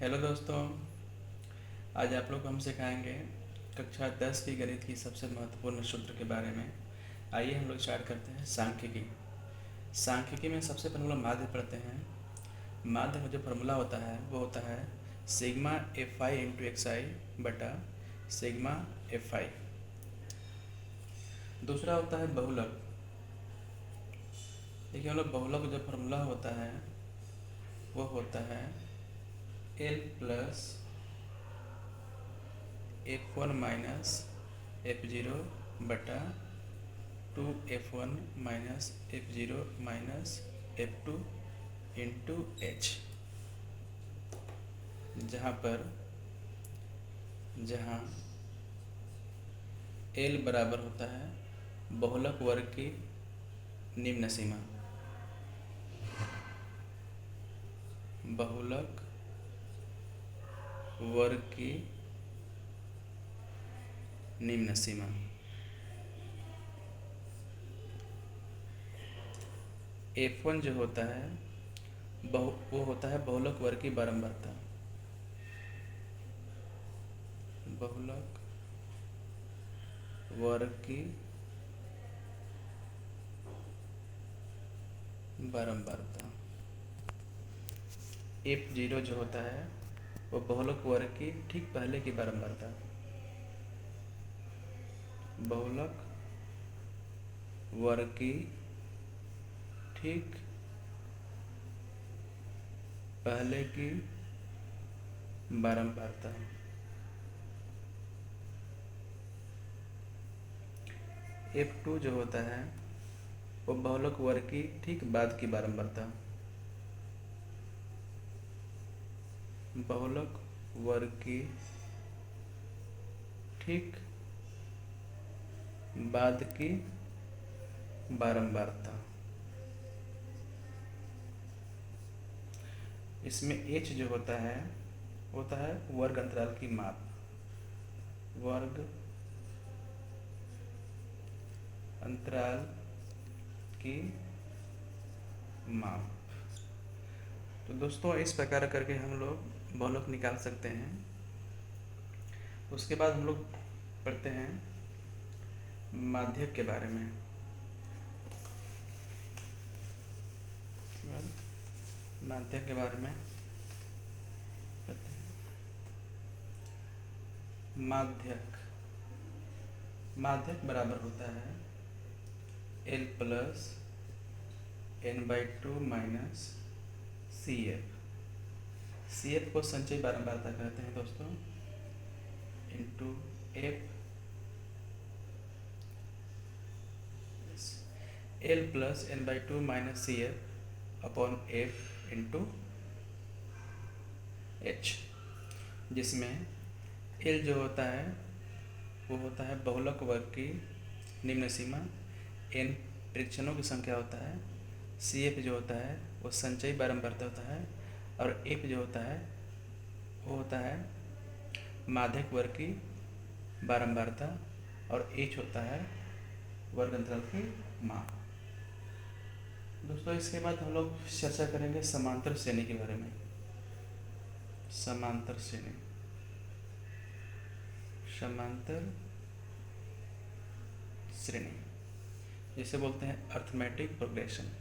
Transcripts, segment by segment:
Hello दोस्तों। आज आप लोग हम सिखाएंगे कक्षा 10 की गणित की सबसे महत्वपूर्ण सूत्र के बारे में। आइए हम लोग स्टार्ट करते हैं सांख्यिकी। सांख्यिकी में सबसे पहले हम लोग माध्य पढ़ते हैं। माध्य में जो फार्मूला होता है वो होता है sigma f i into x i बटा सिग्मा एफ आई। दूसरा होता है बहुलक। देखिए हम लोग बहुलक जो फार्मूला होता है वो होता है L plus F one minus F zero बटा 2f1 minus f0 minus f2 into H. जहाँ L बराबर होता है बहुलक वर्ग की निम्न सीमा। बहुलक वर्ग की निम्न सीमा। F1 जो होता है वो होता है बहुलक वर्ग की बारंबारता। बहुलक वर्ग की बारंबारता। F0 जो होता है वो बहुलक वर्ग की ठीक पहले की बारंबारता। बहुलक वर्ग की ठीक पहले की बारंबारता। F2 जो होता है वो बहुलक वर्ग की ठीक बाद की बारंबारता। बहुलक वर्ग की ठीक बाद की बारंबारता। इसमें h जो होता है वर्ग अंतराल की माप। वर्ग अंतराल की माप। तो दोस्तों इस प्रकार करके हम लोग बहुलक निकाल सकते हैं। उसके बाद हम लोग पढ़ते हैं माध्यक के बारे में। माध्यक के बारे में पढ़ते हैं। माध्यक बराबर होता है L plus n/2 minus C F को संचयी बारंबारता कहते हैं दोस्तों। Into F L plus n/2 minus C F upon F into H, जिसमें L जो होता है वो होता है बहुलक वर्ग की निम्न सीमा। n परीक्षणों की संख्या होता है। सी एफ जो होता है वो संचयी बारंबारता होता है। और एफ जो होता है वो होता है माध्यक वर्ग की बारंबारता। और एच होता है वर्ग अंतराल की माप। दोस्तों इसके बाद हम लोग चर्चा करेंगे समांतर श्रेणी के बारे में। समांतर श्रेणी जिसे बोलते हैं अर्थमेटिक प्रोग्रेशन।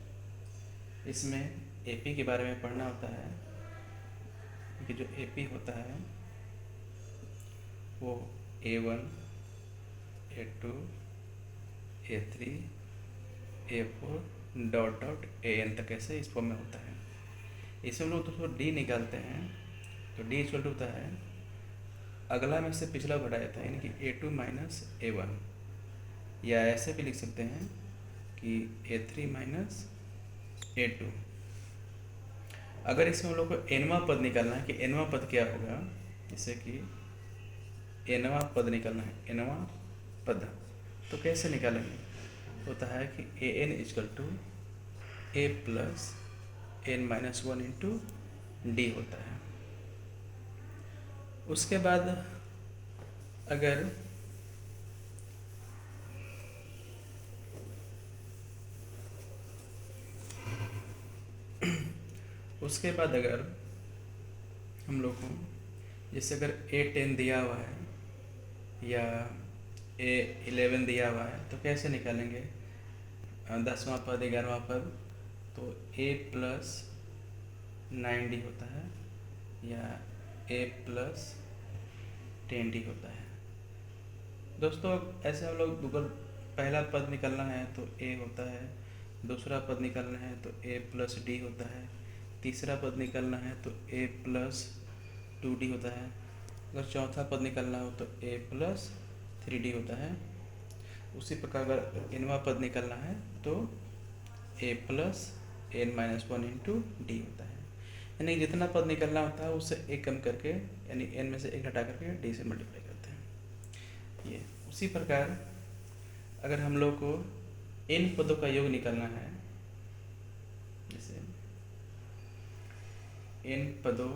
इसमें एपी के बारे में पढ़ना होता है कि जो एपी होता है वो A1 A2 A3 A4 dot dot AN तक ऐसे इस फॉर्म में होता है। इसमें हम लोग दोस्तों डी निकालते हैं तो डी इक्वल टू होता है अगला में से पिछला घटा जाता है, यानी कि A2 माइनस A1। या ऐसे भी लिख सकते हैं कि A3 माइनस A2। अगर इसमें हम लोग को एनवा पद निकालना है कि एनवा पद क्या होगा, जैसे कि एनवा पद निकालना है, एनवा पद तो कैसे निकालेंगे। होता है कि AN equal to A plus n-1 into D होता है। उसके बाद अगर हम लोग को जैसे अगर A10 दिया हुआ है या A11 दिया हुआ है तो कैसे निकालेंगे 10वां पद 11वां पद, तो A+9D होता है या A+10D होता है। दोस्तों ऐसे हम लोग गूगल पहला पद निकालना है तो A होता है, दूसरा पद निकालना है तो A+D होता है, तीसरा पद निकालना है तो A+2D होता है, अगर चौथा पद निकालना हो तो A+3D होता है। उसी प्रकार अगर nवां पद निकालना है तो A+n-1 इंटू डी होता है। यानी जितना पद निकालना होता है उससे एक कम करके, यानी n में से एक घटा करके d से मल्टीप्लाई करते हैं। ये उसी प्रकार अगर हम लोग को n पदों का योग निकालना है, जैसे n पदों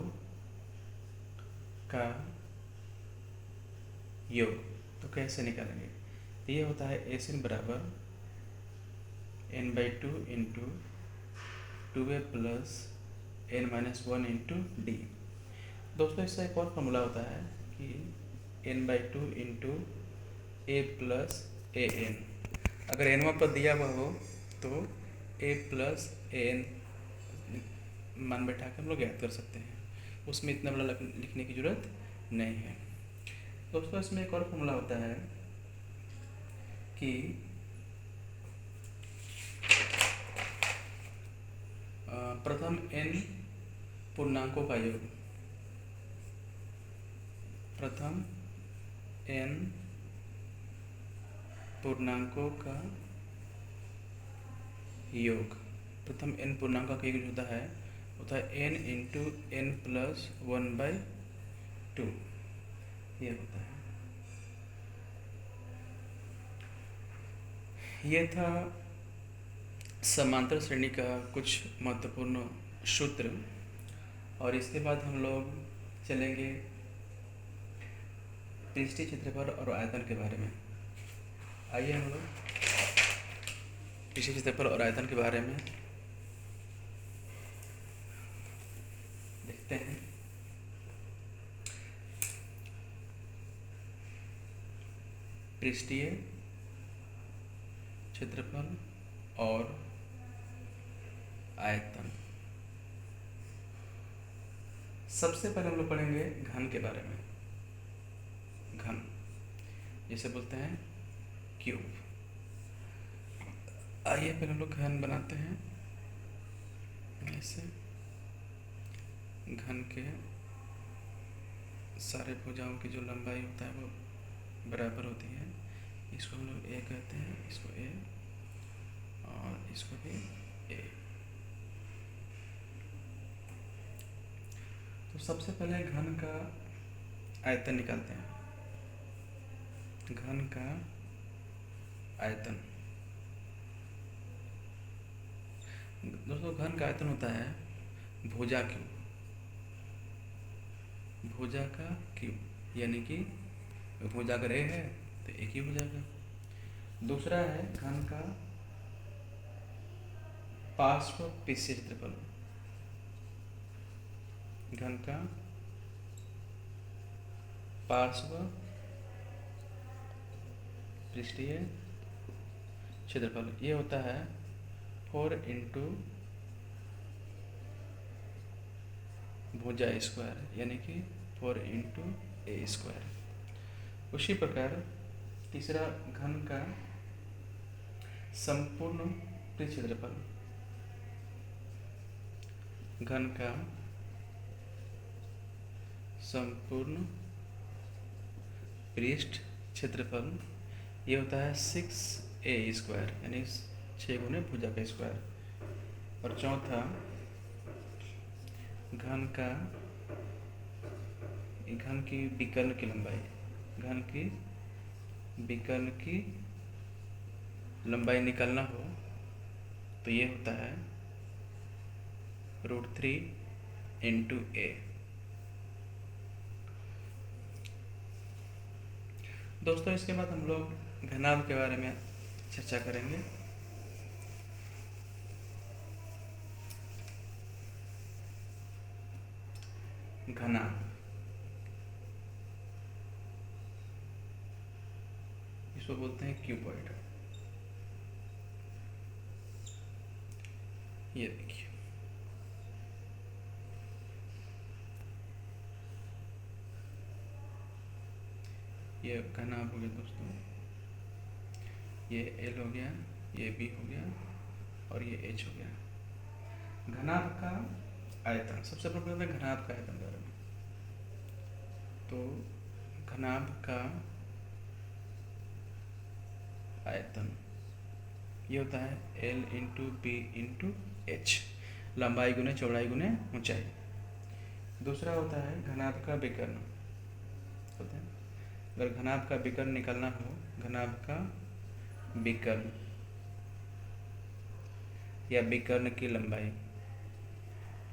का योग तो कैसे निकालेंगे, तो ये होता है एसिन बराबर n/2 into 2a plus n-1 into D. दोस्तों इसका एक और फॉर्मूला होता है कि n/2 into a plus an, अगर nवां पद दिया हुआ हो तो a प्लस an मान बैठा के हम लोग याद कर सकते हैं, उसमें इतना बड़ा लिखने की जरूरत नहीं है। दोस्तों इसमें एक और फॉर्मूला होता है कि प्रथम n पूर्णांकों का योग, प्रथम n पूर्णांकों का योग, प्रथम n पूर्णांकों का योग होता है n इंटू n+1/2, ये होता है। ये था समांतर श्रेणी का कुछ महत्वपूर्ण सूत्र, और इसके बाद हम लोग चलेंगे पृष्ठीय क्षेत्रफल और आयतन के बारे में। आइए हम लोग पृष्ठीय क्षेत्रफल और आयतन के बारे में देखते हैं। पृष्ठीय क्षेत्रफल और आयतन, सबसे पहले हम लोग पढ़ेंगे घन के बारे में। घन जिसे बोलते हैं क्यूब। आइए पहले हम लोग घन बनाते हैं। ऐसे घन के सारे भुजाओं की जो लंबाई होता है वो बराबर होती है। इसको हम लोग ए कहते हैं, इसको ए और इसको भी ए। तो सबसे पहले घन का आयतन निकालते हैं। घन का आयतन, दोस्तों घन का आयतन होता है भुजा क्यूब, भुजा का क्यूब, यानी कि भुजा अगर ए है तो एक ही भुजा का। दूसरा है घन का पार्श्व पृष्ठीय क्षेत्रफल, घन का पार्श्व पृष्ठीय क्षेत्रफल, ये होता है 4 इंटू भुजा स्क्वायर, यानी कि 4 इंटू ए स्क्वायर। उसी प्रकार तीसरा घन का संपूर्ण पृष्ठ क्षेत्रफल, घन का संपूर्ण पृष्ठ क्षेत्रफल, ये होता है 6a स्क्वायर, यानी 6 गुने भुजा का स्क्वायर। और चौथा घन की विकर्ण की लंबाई, घन की विकर्ण की लंबाई निकालना हो तो ये होता है √3 इंटू ए। दोस्तों इसके बाद हम लोग घनाभ के बारे में चर्चा करेंगे। घनाभ, इसको बोलते हैं क्यूबॉइड। ये देखिए, ये घनाभ हो गया दोस्तों, ये एल हो गया, ये बी हो गया और ये एच हो गया। घनाभ का आयतन, सबसे पहले बताते हैं घनाभ का आयतन बारे में। तो घनाभ का आयतन ये होता है L into B into H, लंबाई गुने चौड़ाई गुने ऊंचाई। दूसरा होता है घनाभ का विकर्ण, होता है अगर घनाभ का विकर्ण निकालना हो, घनाभ का विकर्ण या विकर्ण की लंबाई,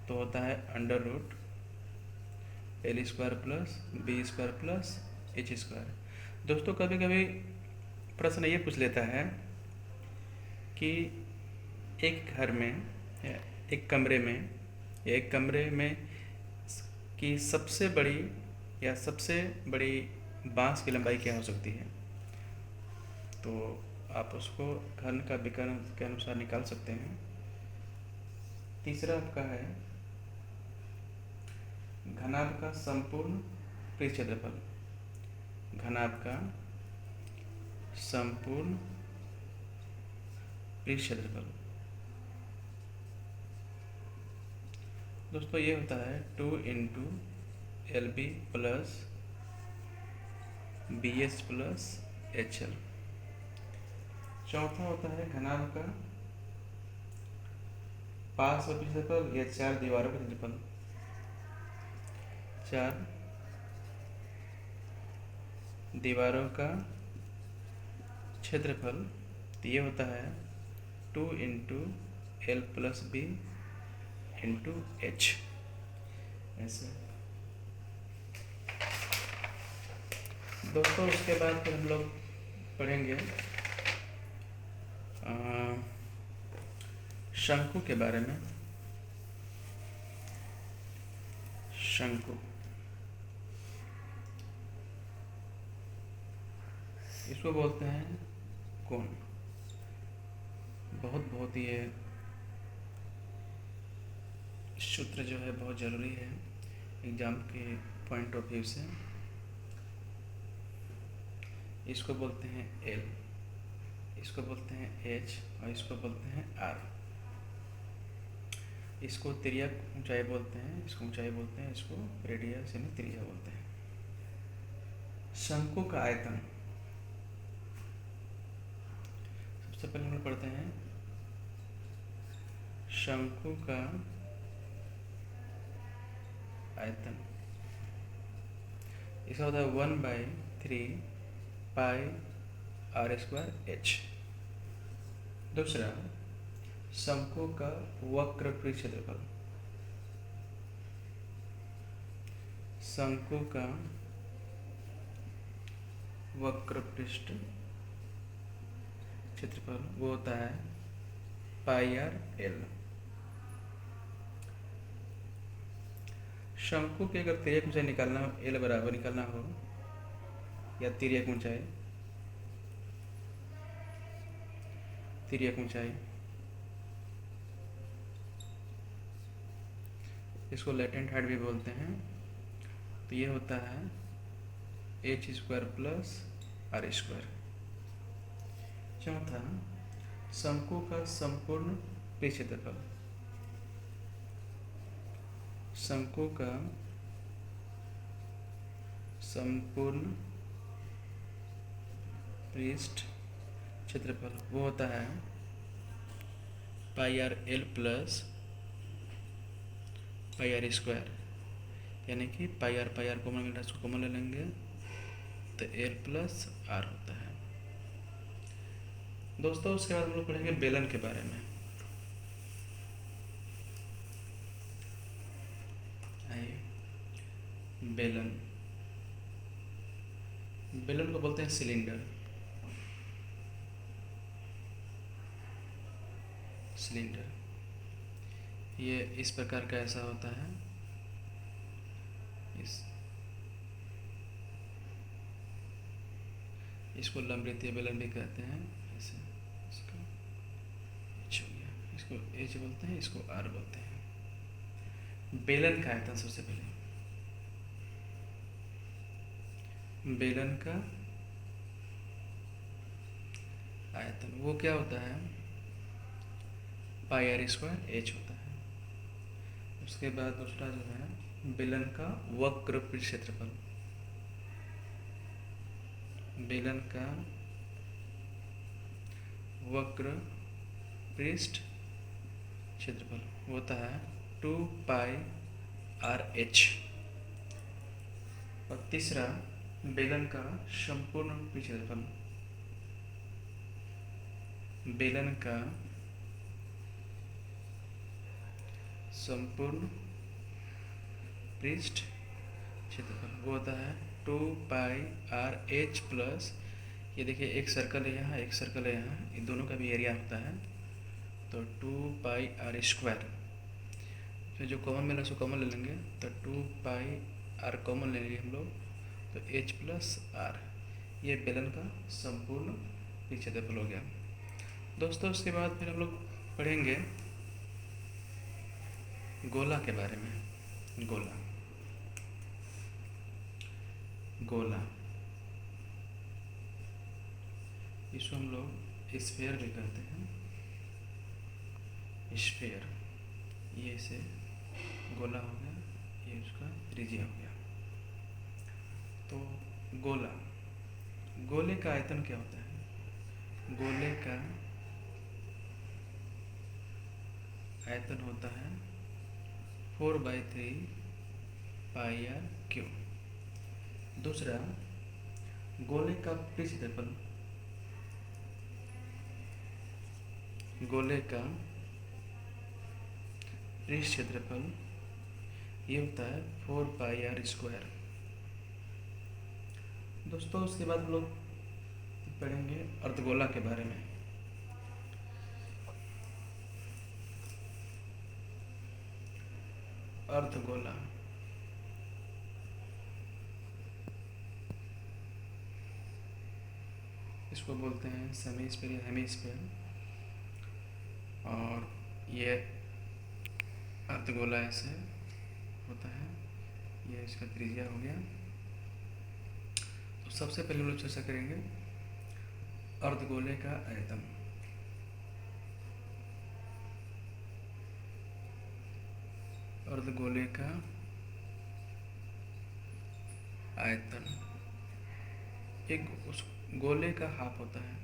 तो होता है under root L square plus B square plus H square. दोस्तों कभी कभी प्रश्न ये पूछ लेता है कि एक घर में या एक कमरे में की सबसे बड़ी बांस की लंबाई क्या हो सकती है। तो आप उसको घन का विकर्ण के अनुसार निकाल सकते हैं। तीसरा आपका है घनाभ का संपूर्ण पृष्ठ क्षेत्रफल, घनाभ का संपूर्ण पृष्ठ क्षेत्रफल दोस्तों ये होता है 2 into L B plus B H plus H L. चौथा होता है घनाभ का पार्श्व क्षेत्रफल या 4 दीवारों का क्षेत्रफल, 4 दीवारों का क्षेत्रफल, तो ये होता है 2 into L plus B into H. ऐसे दोस्तों उसके बाद फिर हम लोग पढ़ेंगे शंकु के बारे में। शंकु इसको बोलते हैं कोण। बहुत ये सूत्र जो है बहुत ज़रूरी है एग्जाम के पॉइंट ऑफ व्यू से। इसको बोलते हैं एल, इसको बोलते हैं एच और इसको बोलते हैं आर। इसको तिर्यक ऊंचाई बोलते हैं, इसको ऊंचाई बोलते हैं, इसको रेडियस यानी त्रिज्या बोलते हैं। शंकु का आयतन सबसे पहले हम लोग पढ़ते हैं शंकु का आयतन। इसका होता है 1/3 पाई आर स्क्वायर एच। दूसरा शंकु का वक्र पृष्ठ क्षेत्रफल, शंकु का वक्र पृष्ठ क्षेत्रफल वो होता है पाई आर एल। शंकु की अगर तिर्यक ऊंचाई निकालना हो, एल बराबर निकालना हो, या तिर्यक ऊंचाई इसको लेटेंट हाइट भी बोलते हैं, तो ये होता है H square plus R square. चौथा शंकु का संपूर्ण पृष्ठ क्षेत्रफल, शंकु का संपूर्ण पृष्ठ क्षेत्रफल वो होता है pi r l plus pi r square, यानी कि पाई आर कॉमन मिल रहा है, इसको कॉमन ले लेंगे तो एल प्लस आर होता है। दोस्तों उसके बाद हम लोग पढ़ेंगे बेलन के बारे में। बेलन, बेलन को बोलते हैं सिलेंडर। सिलेंडर ये इस प्रकार का ऐसा होता है, इसको लंबवृत्तीय बेलन भी कहते हैं। ऐसे इसको एच हो गया, इसको एच बोलते हैं, इसको आर बोलते हैं। बेलन का आयतन सबसे पहले, बेलन का आयतन वो क्या होता है, पाई आर स्क्वायर एच होता है। उसके बाद दूसरा जो है बेलन का वक्र पृष्ठ क्षेत्रफल, बेलन का वक्र पृष्ठ क्षेत्रफल होता है 2 पाई आर एच। और तीसरा बेलन का संपूर्ण पृष्ठ क्षेत्रफल, बेलन का संपूर्ण पृष्ठ क्षेत्रफल वो होता है 2 पाई आर एच प्लस, ये देखिए एक सर्कल है यहाँ, एक सर्कल है यहाँ, ये दोनों का भी एरिया होता है, तो 2 पाई आर स्क्वायर। फिर जो कॉमन मिला उसको कॉमन ले लेंगे, तो 2 पाई आर कॉमन ले लेंगे हम लोग, तो एच प्लस आर, ये बेलन का संपूर्ण पृष्ठ क्षेत्रफल हो गया। दोस्तों उसके बाद फिर हम लोग पढ़ेंगे गोला के बारे में। गोला, गोला इसको हम लोग स्फीयर भी कहते हैं, स्फीयर। ये इसे गोला हो गया, ये उसका त्रिज्या हो गया। तो गोला, गोले का आयतन क्या होता है, गोले का आयतन होता है 4/3 पाई आर क्यू। दूसरा गोले का पृष्ठ क्षेत्रफल, गोले का पृष्ठ क्षेत्रफल ये होता है 4 पाई आर स्क्वायर। दोस्तों उसके बाद हम लोग पढ़ेंगे अर्धगोला के बारे में। अर्धगोला, इसको बोलते हैं सेमी स्फीयर या हेमीस्फीयर। और ये अर्धगोला ऐसे होता है, ये इसका त्रिज्या हो गया। तो सबसे पहले हम लोग चर्चा करेंगे अर्धगोले का आयतन। अर्धगोले का आयतन एक उस गोले का हाफ होता है,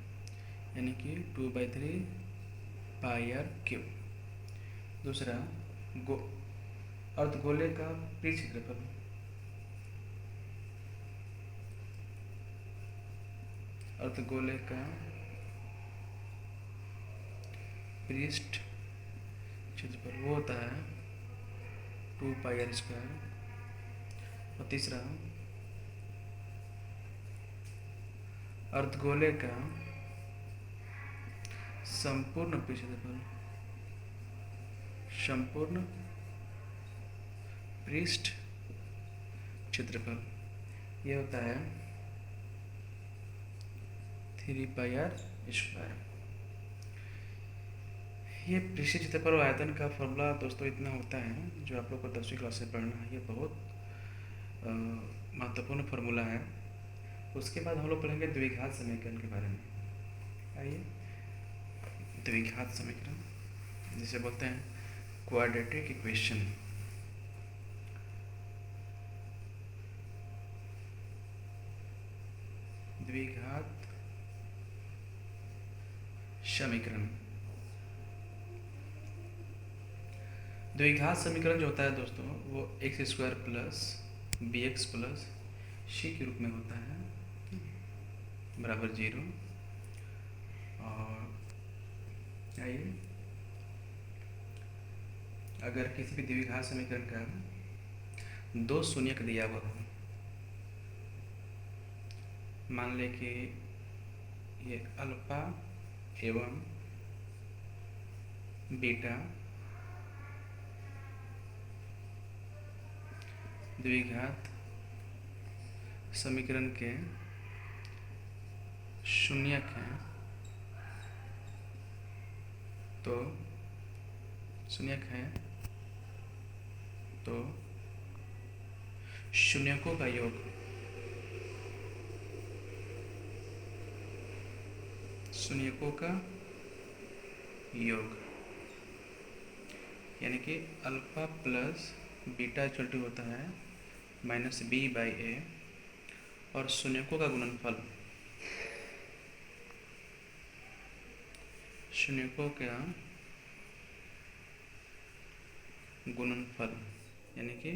यानी कि 2/3 पाई आर क्यूब। दूसरा अर्धगोले का पृष्ठ क्षेत्रफल, अर्धगोले का पृष्ठ क्षेत्रफल वो होता है 2 पाई आर स्क्वायर। और तीसरा अर्धगोले का संपूर्ण पृष्ठ क्षेत्रफल, संपूर्ण पृष्ठ क्षेत्रफल ये होता है 3 पाई आर स्क्वायर। ये पृष्ठ क्षेत्रफल और आयतन का फॉर्मूला दोस्तों इतना होता है, जो आप लोग को 10वीं क्लास से पढ़ना है। ये बहुत महत्वपूर्ण फार्मूला है। उसके बाद हम लोग पढ़ेंगे द्विघात समीकरण के बारे में। आइए, द्विघात समीकरण जिसे बोलते हैं क्वाड्रेटिक इक्वेशन। द्विघात समीकरण, द्विघात समीकरण जो होता है दोस्तों वो x square plus b x plus c के रूप में होता है बराबर 0। और आइए, अगर किसी भी द्विघात समीकरण का 2 शून्यक दिया हुआ हो, मान ले कि ये अल्फा एवं बीटा द्विघात समीकरण के शून्यक हैं तो शून्यक हैं तो शून्यकों का योग शून्यकों का योग यानी कि alpha plus beta equal to होता है माइनस बी बाई ए और शून्यकों का गुणनफल शून्यकों का गुणनफल यानी कि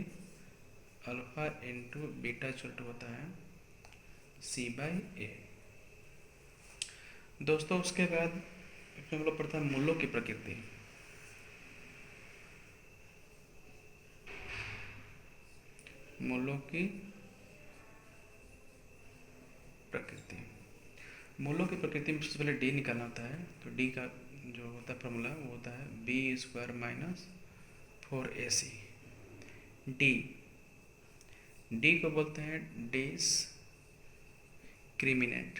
alpha into beta equal to होता है सी बाई ए। दोस्तों उसके बाद हम लोग पढ़ते हैं मूलों की प्रकृति। मूलों की प्रकृति मूलों की प्रकृति में सबसे पहले डी निकालना होता है। तो डी का जो होता है फॉर्मूला वो होता है B square minus 4ac। D D को बोलते हैं डिस क्रिमिनेंट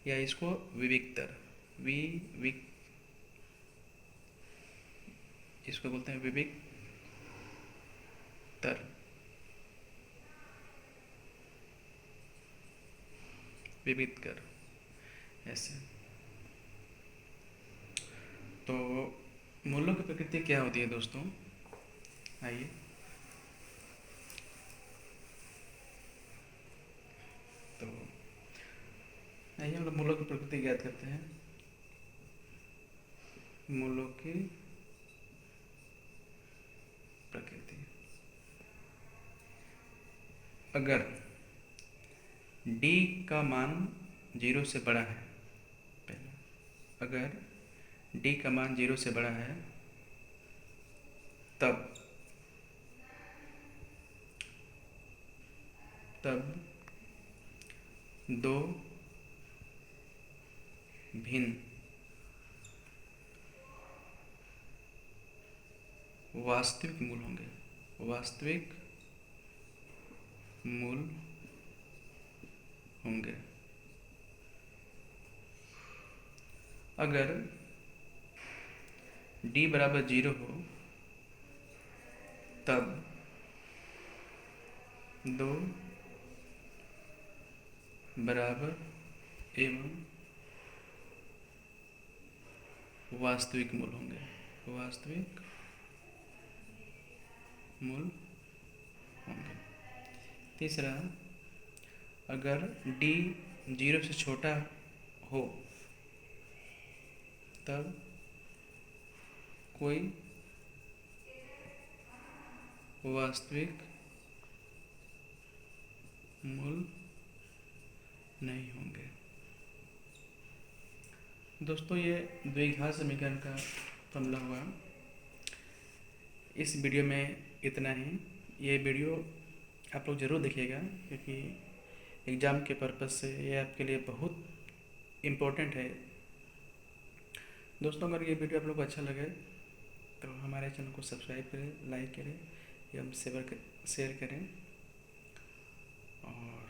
या इसको विविक्तर इसको बोलते हैं विविक्तर ऐसे। तो मूलों की प्रकृति क्या होती है दोस्तों, आइए तो आइए हम लोग मूलों की प्रकृति ज्ञात करते हैं। मूलों की प्रकृति, अगर d का मान 0 से बड़ा है, पहले अगर d का मान 0 से बड़ा है तब दो भिन्न वास्तविक मूल होंगे। वास्तविक मूल होंगे। अगर d बराबर 0 हो तब दो बराबर एवं वास्तविक मूल होंगे। वास्तविक मूल होंगे। तीसरा, अगर d 0 से छोटा हो तब कोई वास्तविक मूल नहीं होंगे। दोस्तों ये द्विघात समीकरण का फॉर्मूला हुआ। इस वीडियो में इतना ही। ये वीडियो आप लोग ज़रूर देखिएगा क्योंकि एग्ज़ाम के पर्पज़ से ये आपके लिए बहुत इम्पोर्टेंट है। दोस्तों अगर ये वीडियो आप लोग को अच्छा लगे तो हमारे चैनल को सब्सक्राइब करें, लाइक करें एवं शेयर करें और